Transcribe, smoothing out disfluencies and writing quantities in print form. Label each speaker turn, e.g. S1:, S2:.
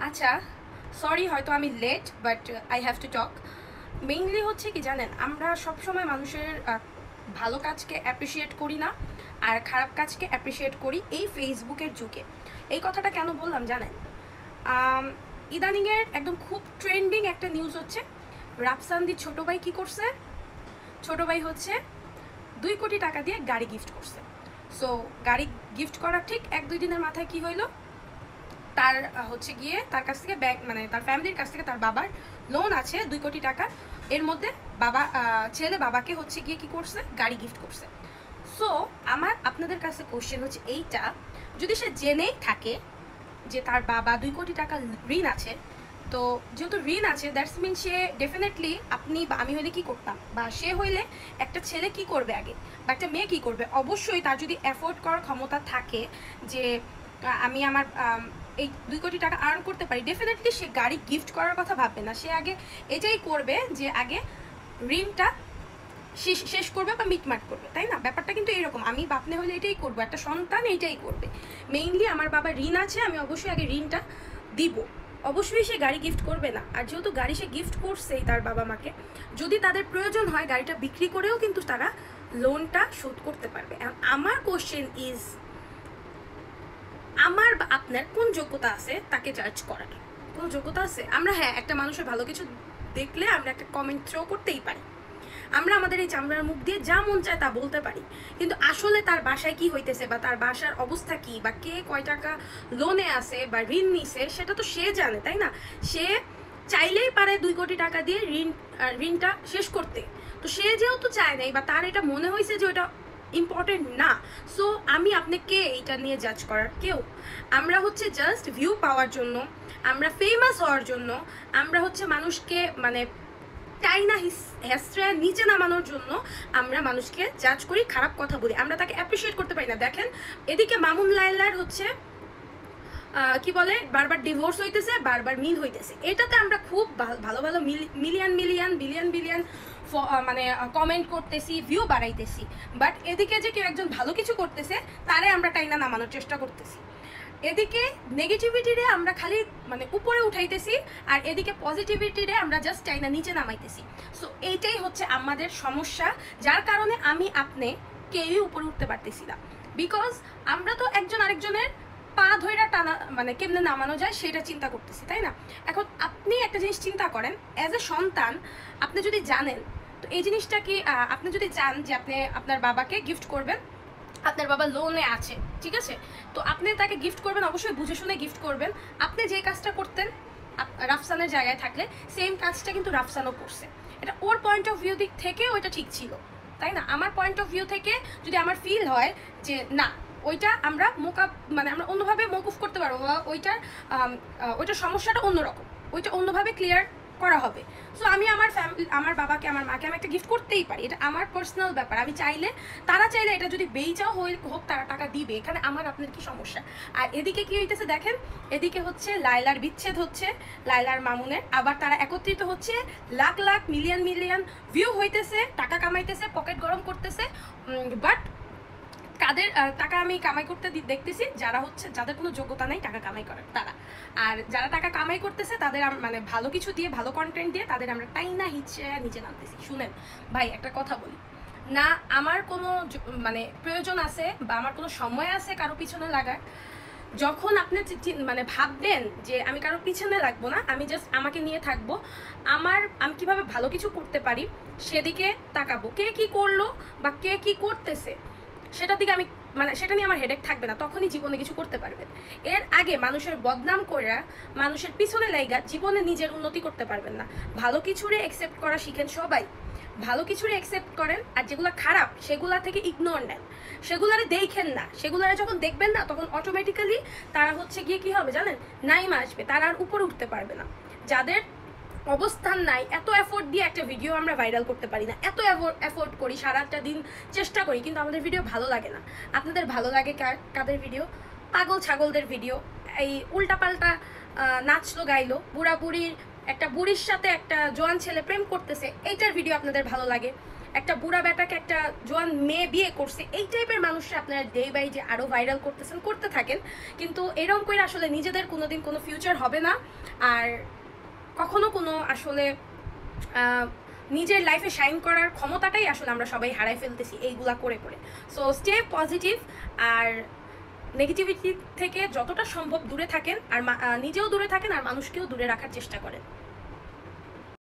S1: আচ্ছা, সরি হয়তো আমি late, but I have to talk. Mainly হচ্ছে কি জানেন, আমরা সবসময় মানুষের ভালো কাজকে অ্যাপ্রিসিয়েট করি না, আর খারাপ কাজকে অ্যাপ্রিসিয়েট করি এই ফেসবুকের যুগে। এই কথাটা কেন বললাম জানেন? ইদানিংয়ের একদম খুব ট্রেন্ডিং একটা নিউজ হচ্ছে, রাফসানদির ছোটো ভাই কী করছে? ছোটো ভাই হচ্ছে 2 কোটি টাকা দিয়ে গাড়ি গিফট করছে। সো গাড়ি গিফট করার ঠিক 1-2 দিনের মাথায় কি হইলো, তার হচ্ছে গিয়ে তার কাছ থেকে ব্যাংক মানে তার ফ্যামিলির কাছ থেকে তার বাবার লোন আছে 2 কোটি টাকা। এর মধ্যে বাবা ছেলে বাবাকে হচ্ছে গিয়ে কি করছে, গাড়ি গিফট করছে। সো আমার আপনাদের কাছে কোশ্চেন হচ্ছে এইটা, যদি সে জেনেই থাকে যে তার বাবা 2 কোটি টাকা ঋণ আছে, তো যেহেতু ঋণ আছে দ্যাটস মিন সে ডেফিনেটলি, আপনি বা আমি হইলে কি করতাম, বা সে হইলে একটা ছেলে কি করবে আগে, বা একটা মেয়ে কি করবে, অবশ্যই তার যদি অ্যাফোর্ড করার ক্ষমতা থাকে যে আমি আমার এই 2 কোটি টাকা আর্ন করতে পারি, ডেফিনেটলি সে গাড়ি গিফট করার কথা ভাববে না। সে আগে এটাই করবে যে আগে ঋণটা শেষ করবে বা মিটমাট করবে, তাই না? ব্যাপারটা কিন্তু এরকম, আমি বাপনে হলে এটাই করবো, একটা সন্তান এইটাই করবে। মেইনলি আমার বাবা ঋণ আছে, আমি অবশ্যই আগে ঋণটা দিব। অবশ্যই সে গাড়ি গিফট করবে না। আর যেহেতু গাড়ি সে গিফট করছেই তার বাবা মাকে, যদি তাদের প্রয়োজন হয় গাড়িটা বিক্রি করেও কিন্তু তারা লোনটা শোধ করতে পারবে। আমার কোশ্চেন ইজ, আমার বা আপনার কোন যোগ্যতা আছে তাকে জাজ করার? কোন যোগ্যতা আছে? আমরা হ্যাঁ, একটা মানুষের ভালো কিছু দেখলে আমরা একটা কমেন্ট থ্রো করতেই পারি, আমরা আমাদের এই চামড়ার মুখ দিয়ে যা মন চায় তা বলতে পারি, কিন্তু আসলে তার বাসায় কি হইতেছে বা তার বাসার অবস্থা কি, বা কে কয় টাকা লোনে আছে বা ঋণ নিছে, সেটা তো সে জানে, তাই না? সে চাইলেই পারে 2 কোটি টাকা দিয়ে ঋণটা শেষ করতে। তো সে যেহেতু চায় নাই, বা তার এটা মনে হয়েছে যে ওটা ইম্পর্টেন্ট না, সো আমি আপনাকে এইটা নিয়ে জাজ করার কেউ? আমরা হচ্ছে জাস্ট ভিউ পাওয়ার জন্য, আমরা ফেমাস হওয়ার জন্য, আমরা হচ্ছে মানুষকে মানে টাইনা হেস্ট্রা নিচে নামানোর জন্য আমরা মানুষকে জাজ করি, খারাপ কথা বলি, আমরা তাকে অ্যাপ্রিসিয়েট করতে পারি না। দেখেন এদিকে মামুন লায়লার হচ্ছে কি বলে, বারবার ডিভোর্স হইতেছে, বারবার মিল হইতেছে, এটাতে আমরা খুব ভালো ভালো মিলিয়ন বিলিয়ন মানে কমেন্ট করতেছি, ভিউ বাড়াইতেছি। বাট এদিকে যে কেউ একজন ভালো কিছু করতেছে, তারে আমরা টাইনা নামানোর চেষ্টা করতেছি। এদিকে নেগেটিভিটিরে আমরা খালি মানে উপরে উঠাইতেছি, আর এদিকে পজিটিভিটিরে আমরা জাস্ট টাইনা নিচে নামাইতেছি। সো এইটাই হচ্ছে আমাদের সমস্যা, যার কারণে আমি আপনি কেউই উপরে উঠতে পারতেছি না। বিকজ আমরা তো একজন আরেকজনের পা ধইরা টানা মানে কেমনে নামানো যায় সেটা চিন্তা করতেছি, তাই না? এখন আপনি একটা জিনিস চিন্তা করেন, অ্যাজ এ সন্তান আপনি যদি জানেন, তো এই জিনিসটা কি, আপনি যদি চান যে আপনি আপনার বাবাকে গিফট করবেন, আপনার বাবা লোনে আছে, ঠিক আছে, তো আপনি তাকে গিফট করবেন, অবশ্যই বুঝে শুনে গিফট করবেন। আপনি যে কাজটা করতেন রাফসানের জায়গায় থাকলে, সেম কাজটা কিন্তু রাফসানও করছে। এটা ওর পয়েন্ট অফ ভিউ দিক থেকে ওইটা ঠিক ছিল, তাই না? আমার পয়েন্ট অফ ভিউ থেকে যদি আমার ফিল হয় যে না, ওইটা আমরা মানে আমরা অন্যভাবে মকুফ করতে পারবো, বা ওইটার সমস্যাটা অন্যরকম, ওইটা অন্যভাবে ক্লিয়ার করা হবে। সো আমি আমার ফ্যামিলি, আমার বাবাকে, আমার মাকে আমি একটা গিফট করতেই পারি, এটা আমার পার্সোনাল ব্যাপার। আমি চাইলে, তারা চাইলে এটা যদি বেইচাও হোক তারা টাকা দিবে, এখানে আমার আপনার কি সমস্যা? আর এদিকে কি হইতেছে দেখেন, এদিকে হচ্ছে লায়লার বিচ্ছেদ হচ্ছে, লায়লার মামুনের, আবার তারা একত্রিত হচ্ছে, লাখ লাখ মিলিয়ন ভিউ হইতেছে, টাকা কামাইতেছে, পকেট গরম করতেছে। বাট কাদের টাকা আমি কামাই করতে দেখতেছি, যারা হচ্ছে যাদের কোনো যোগ্যতা নেই টাকা কামাই করার তারা, আর যারা টাকা কামাই করতেছে তাদের মানে ভালো কিছু দিয়ে, ভালো কন্টেন্ট দিয়ে তাদের আমরা টাইনা নিচে নামতেছি। শুনেন ভাই, একটা কথা বলি না, আমার কোনো মানে প্রয়োজন আছে বা আমার কোনো সময় আছে কারো পিছনে লাগার, যখন আপনি মানে ভাববেন যে আমি কারো পিছনে লাগবো না, আমি জাস্ট আমাকে নিয়ে থাকবো, আমি কিভাবে ভালো কিছু করতে পারি সেদিকে তাকাবো। কে কি করলো বা কে কি করতেছে সেটার দিকে আমি মানে সেটা নিয়ে আমার হেডেক থাকবে না, তখনই জীবনে কিছু করতে পারবেন। এর আগে মানুষের বদনাম করে, মানুষের পিছনে লাইগা জীবনে নিজের উন্নতি করতে পারবেন না। ভালো কিছুরে অ্যাকসেপ্ট করা শিখেন সবাই, ভালো কিছুরে অ্যাকসেপ্ট করেন, আর যেগুলো খারাপ সেগুলা থেকে ইগনোর নেন, সেগুলারে দেখেন না। সেগুলারে যখন দেখবেন না, তখন অটোমেটিক্যালি তারা হচ্ছে গিয়ে কি হবে জানেন, নাইমা আসবে, তারা আর উপরে উঠতে পারবে না। যাদের অবস্থান নাই, এত এফোর্ট দিয়ে একটা ভিডিও আমরা ভাইরাল করতে পারি না, এত এফোর্ট করি, সারাটা দিন চেষ্টা করি, কিন্তু আমাদের ভিডিও ভালো লাগে না। আপনাদের ভালো লাগে কাদের ভিডিও? পাগল ছাগলদের ভিডিও, এই উল্টাপাল্টা নাচলো গাইলো, একটা বুড়ির সাথে একটা জোয়ান ছেলে প্রেম করতেছে, এইটার ভিডিও আপনাদের ভালো লাগে। একটা বুড়া বেটাকে একটা জোয়ান মেয়ে বিয়ে করছে, এই টাইপের মানুষরা আপনারা ডে বাই ডে আরও ভাইরাল করতেছেন, করতে থাকেন, কিন্তু এরকম করে আসলে নিজেদের কোনোদিন কোনো ফিউচার হবে না, আর কখনো কোনো আসলে নিজের লাইফে শাইন করার ক্ষমতাটাই আসলে আমরা সবাই হারাই ফেলতেছি এইগুলা করে করে। সো স্টে পজিটিভ, আর নেগেটিভিটি থেকে যতটা সম্ভব দূরে থাকেন, আর নিজেও দূরে থাকেন, আর মানুষকেও দূরে রাখার চেষ্টা করেন।